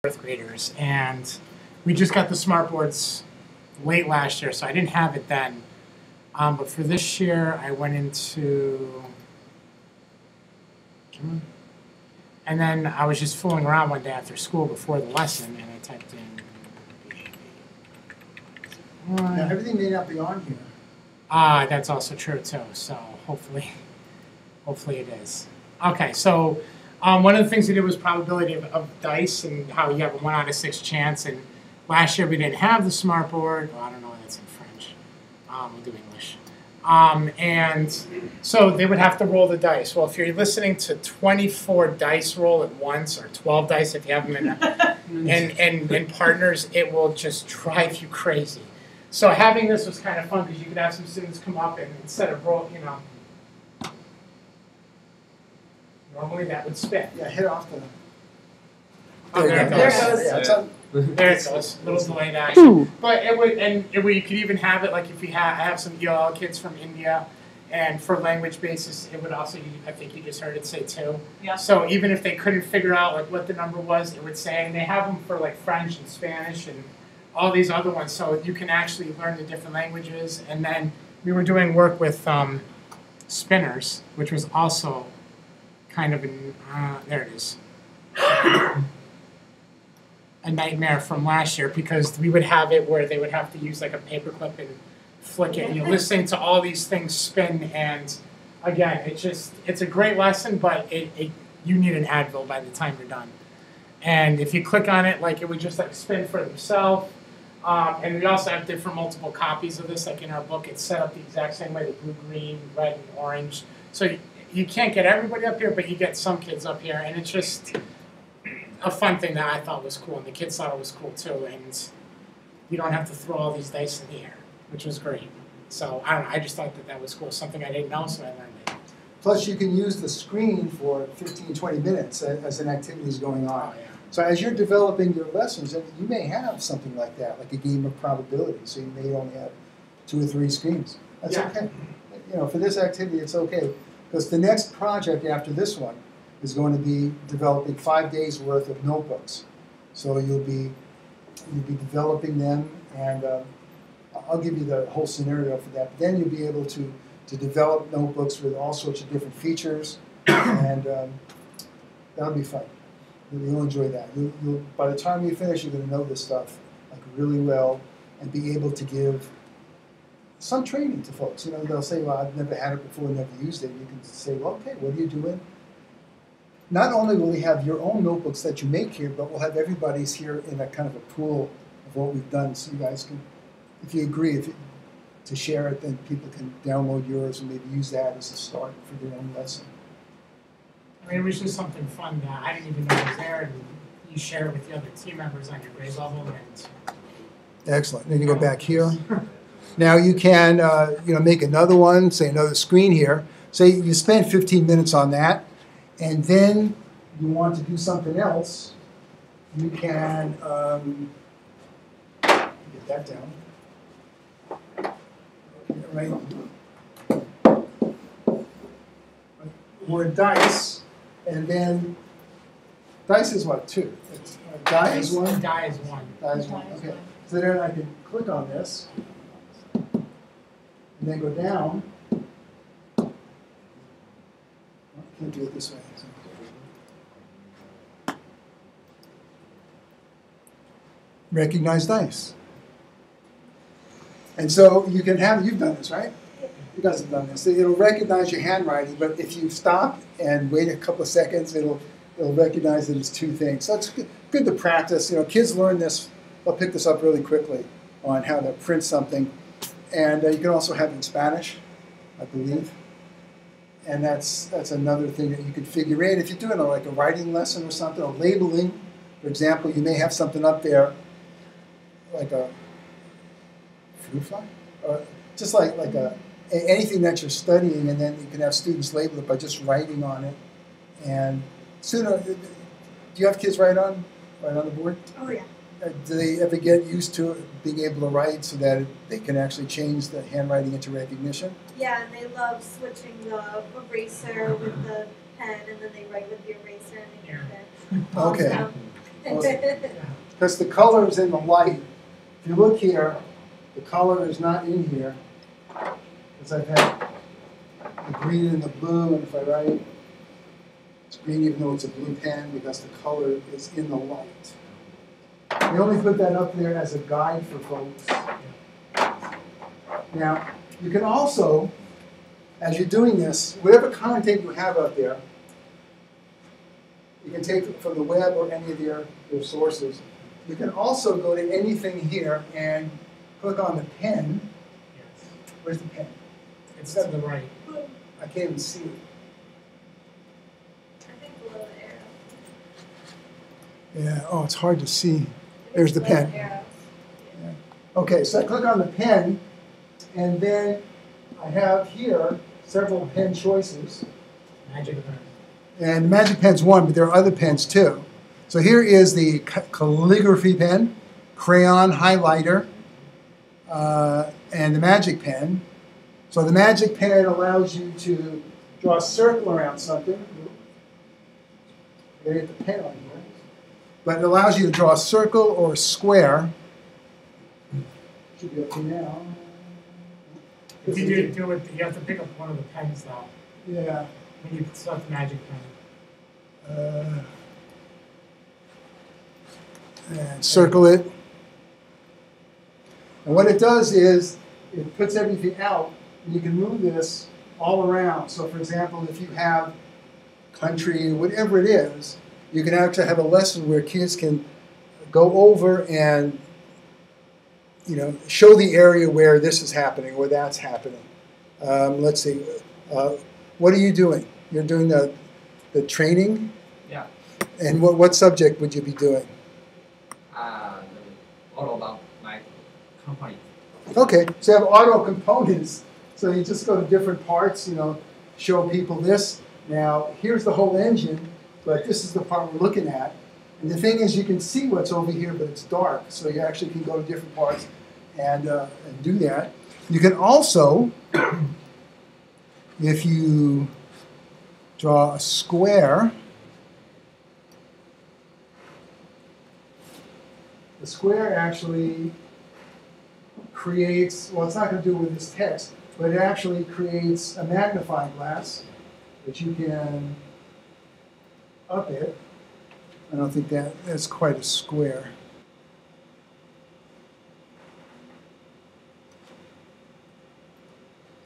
fourth graders, and we just got the smart boards late last year, so I didn't have it then. But for this year, I went into, and then I was just fooling around one day after school before the lesson, and I typed in. Now, everything may not be on here. That's also true too. So hopefully it is. Okay, so one of the things we did was probability of dice and how you have a 1 out of 6 chance. And last year we didn't have the smart board. Oh, I don't know why that's in French. We'll do English. And so they would have to roll the dice. Well, if you're listening to 24 dice roll at once, or 12 dice if you have them in partners, it will just drive you crazy. So having this was kind of fun because you could have some students come up and instead of roll, normally that would spin. Yeah, hit off the. Oh, there it There goes. it goes. Yeah, it's on. There it goes. Little delayed action. But it would, you could even have it like if you have some ELL kids from India, and for language basis, it would also. I think you just heard it say 2. Yeah. So even if they couldn't figure out like what the number was, it would say, and they have them for like French and Spanish and all these other ones, so you can actually learn the different languages. And then we were doing work with spinners, which was also kind of there it is. A nightmare from last year because we would have it where they would have to use like a paperclip and flick it, and you're listening to all these things spin, and again, it's a great lesson, but you need an Advil by the time you're done. And if you click on it, like it would just like spin for themselves. And we also have different multiple copies of this, like in our book, it's set up the exact same way, the blue, green, red, and orange. So you can't get everybody up here, but you get some kids up here, and it's just a fun thing that I thought was cool, and the kids thought it was cool too, and you don't have to throw all these dice in the air, which was great. So I don't know, I just thought that was cool, something I didn't know, so I learned it. Plus, you can use the screen for 15, 20 minutes as an activity is going on. Oh, yeah. So as you're developing your lessons, you may have something like that, like a game of probability. So you may only have 2 or 3 screens. That's okay. For this activity, it's okay. Because the next project after this one is going to be developing 5 days worth of notebooks. So you'll be developing them, and I'll give you the whole scenario for that. But then you'll be able to develop notebooks with all sorts of different features, and that'll be fun. You'll enjoy that. By the time you finish, you're going to know this stuff like really well and be able to give some training to folks. They'll say, well, I've never had it before, never used it. You can say, well, okay, what are you doing? Not only will we have your own notebooks that you make here, but we'll have everybody's here in a kind of a pool of what we've done, so you guys can, if you agree, to share it, then people can download yours and maybe use that as a start for their own lesson. I mean, it was just something fun that I didn't even know was there, and you share it with the other team members on your grade level. And excellent. Then you go back here. Now you can, make another one, say another screen here. Say you spend 15 minutes on that, and then you want to do something else. You can get that down. Right. Or dice. And then, dice is what, 2? Die is 1? Die is 1. Die is 1, okay. So then I can click on this, and then go down. Oh, I can't do it this way. Recognize dice. And so you can have, you've done this, right? You guys have done this. It'll recognize your handwriting, but if you stop and wait a couple of seconds, it'll recognize that it's 2 things. So it's good to practice. Kids learn this. They'll pick this up really quickly on how to print something. And you can also have it in Spanish, I believe. And that's another thing that you can figure in. If you're doing like a writing lesson or something, or labeling, for example, you may have something up there like a fruit fly, or just like anything that you're studying, and then you can have students label it by just writing on it. And sooner, do you have kids write on the board? Oh yeah. Do they ever get used to being able to write so that they can actually change the handwriting into recognition? Yeah, and they love switching the eraser with the pen, and then they write with the eraser and they get it. Okay. Also, Because the color is in the light. If you look here, the color is not in here. Because I've had the green and the blue, and if I write, it's green even though it's a blue pen because the color is in the light. We only put that up there as a guide for folks. Now, you can also, as you're doing this, whatever content you have up there, you can take it from the web or any of your sources. You can also go to anything here and click on the pen. Yes. Where's the pen? It's to the right. I can't even see it. I think below the arrow. Yeah, oh, it's hard to see. There's the pen. Arrows. Yeah. Okay, so I click on the pen, and then I have here several pen choices. Magic pen. And the Magic Pen's one, but there are other pens too. So here is the calligraphy pen, crayon highlighter, and the Magic Pen. So the Magic Pen allows you to draw a circle around something. I get the pen on here. But it allows you to draw a circle or a square. Should be up to now. If you do it, you have to pick up one of the pens though. Yeah. When you select the Magic Pen. And circle it. And what it does is it puts everything out, and you can move this all around. So for example, if you have country, whatever it is, you can actually have a lesson where kids can go over and show the area where this is happening, where that's happening. Let's see. What are you doing? You're doing the training? Yeah. And what subject would you be doing? All about my company. Okay, so you have auto components. So you just go to different parts, show people this. Now, here's the whole engine, but this is the part we're looking at. And the thing is, you can see what's over here, but it's dark. So you actually can go to different parts and do that. You can also, if you draw a square, the square actually creates, well, it's not going to do with this text, but it actually creates a magnifying glass that you can up it. I don't think that's quite a square.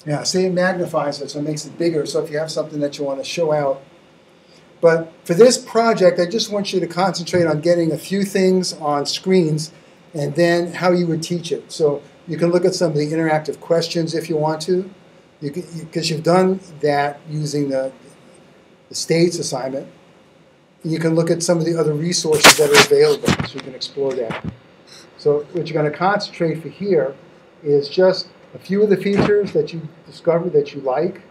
Yeah, see, it magnifies it, so it makes it bigger. So if you have something that you want to show out. But for this project, I just want you to concentrate on getting a few things on screens and then how you would teach it. So you can look at some of the interactive questions if you want to, because you've done that using the States assignment. You can look at some of the other resources that are available, so you can explore that. So what you're going to concentrate for here is just a few of the features that you discovered that you like.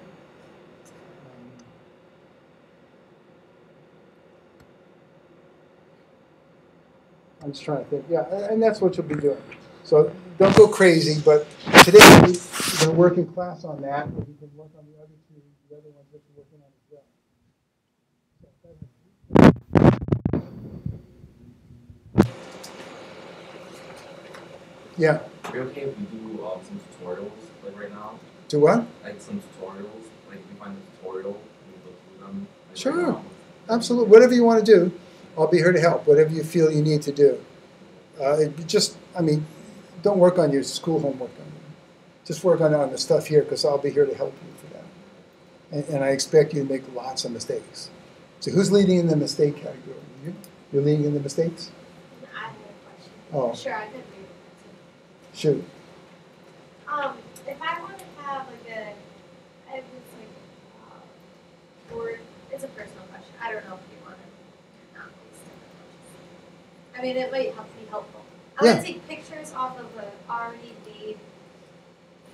I'm just trying to think. Yeah, and that's what you'll be doing. So don't go crazy, but today you're going to work in class on that, and you can work on the other two, the other ones that you're working on as well. Yeah. Are you okay if we do some tutorials like right now? Do what? Like some tutorials, like we find a tutorial and we go through them. Like Sure. right now. Absolutely. Whatever you want to do, I'll be here to help. Whatever you feel you need to do. Don't work on your school homework. Just work on the stuff here because I'll be here to help you for that. And I expect you to make lots of mistakes. So who's leading in the mistake category? You? You're leading in the mistakes? I have a question. Oh. Sure, I could read it. Shoot. If I want to have board, it's a personal question. I don't know if you want to not waste it. I mean, it might be helpful. I want to take pictures off of an already made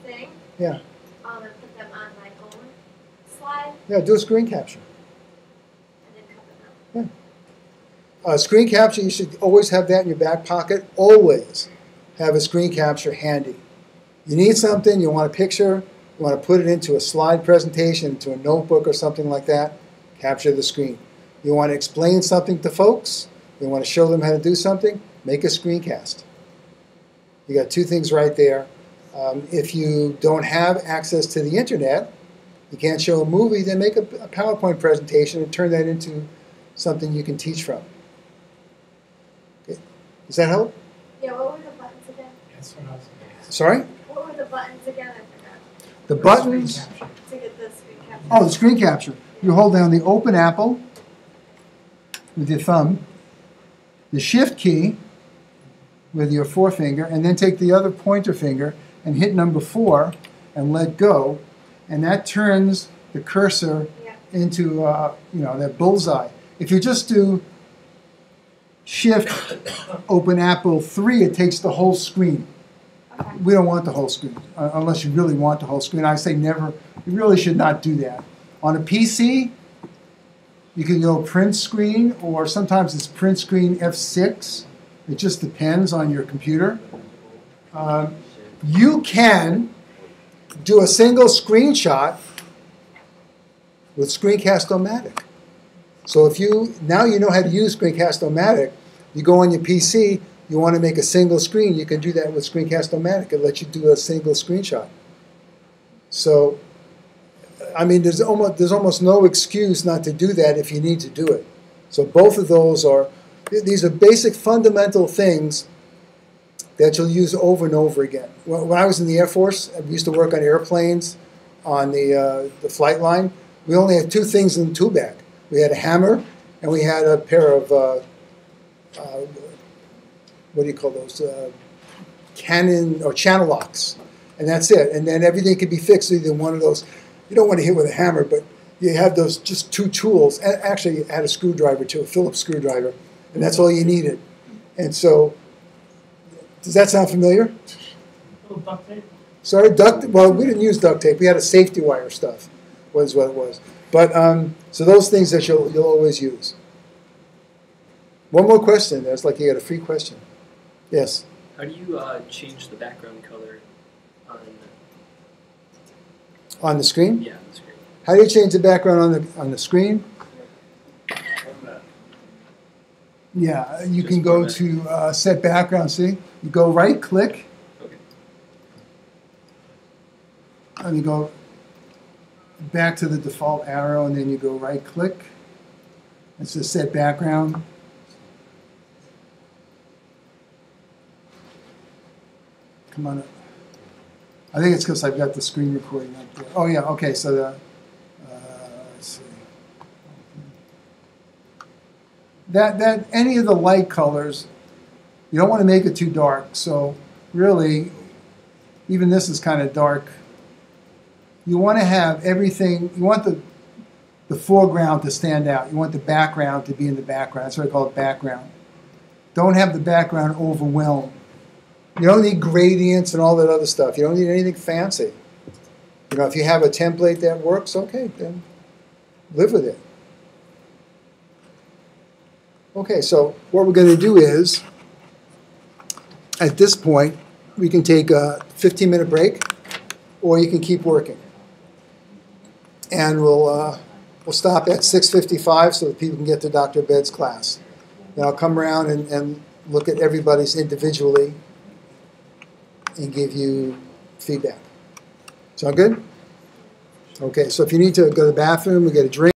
thing. Yeah. And put them on my own slide. Yeah, do a screen capture. And then cut them out. Yeah. Screen capture, you should always have that in your back pocket. Always have a screen capture handy. You need something, you want a picture, you want to put it into a slide presentation, into a notebook or something like that, capture the screen. You want to explain something to folks, You want to show them how to do something? Make a screencast. You got two things right there. If you don't have access to the internet, you can't show a movie, then make a PowerPoint presentation and turn that into something you can teach from. Okay. Does that help? Yeah, what were the buttons again? That's what I was gonna ask. Sorry? What were the buttons again? I forgot. The buttons. Screen capture. To get the screen capture. Oh, the screen capture. You hold down the open apple with your thumb, the shift key with your forefinger, and then take the other pointer finger and hit number 4 and let go, and that turns the cursor Yeah. into that bullseye. If you just do shift open apple 3, it takes the whole screen. Okay. We don't want the whole screen unless you really want the whole screen. I say never. You really should not do that. On a PC, you can go print screen, or sometimes it's print screen F6. It just depends on your computer. You can do a single screenshot with Screencast-O-Matic. So if you know how to use Screencast-O-Matic, you go on your PC, you want to make a single screen, you can do that with Screencast-O-Matic. It lets you do a single screenshot. So, I mean, there's almost no excuse not to do that if you need to do it. So both of those these are basic fundamental things that you'll use over and over again. When I was in the Air Force, we used to work on airplanes on the flight line. We only had 2 things in the tool bag. We had a hammer and we had a pair of, what do you call those, cannon or channel locks. And that's it. And then everything could be fixed with either one of those. You don't want to hit with a hammer, but you have those just 2 tools. And actually, you had a screwdriver too, a Phillips screwdriver. And that's all you needed. And so, does that sound familiar? Little duct tape. Sorry, well, we didn't use duct tape. We had a safety wire stuff, was what it was. But, so those things that you'll always use. One more question. That's like you got a free question. Yes? How do you change the background color On the screen? on the screen? How do you change the background on the screen? Yeah, you Just can go format. to set background, see? You go right click, Okay. and you go back to the default arrow, and then you go right click. It says set background. Come on up. I think it's because I've got the screen recording up there. Oh yeah, okay, so let's see. That any of the light colors, you don't want to make it too dark. So really, even this is kind of dark. You want to have everything. You want the foreground to stand out. You want the background to be in the background. That's what I call it, background. Don't have the background overwhelm. You don't need gradients and all that other stuff. You don't need anything fancy. You know, if you have a template that works, okay, then live with it. Okay, so what we're going to do is, at this point, we can take a 15-minute break, or you can keep working. And we'll stop at 6:55 so that people can get to Dr. Bed's class. Then I'll come around and look at everybody's individually and give you feedback. Sound good? Okay, so if you need to go to the bathroom or get a drink,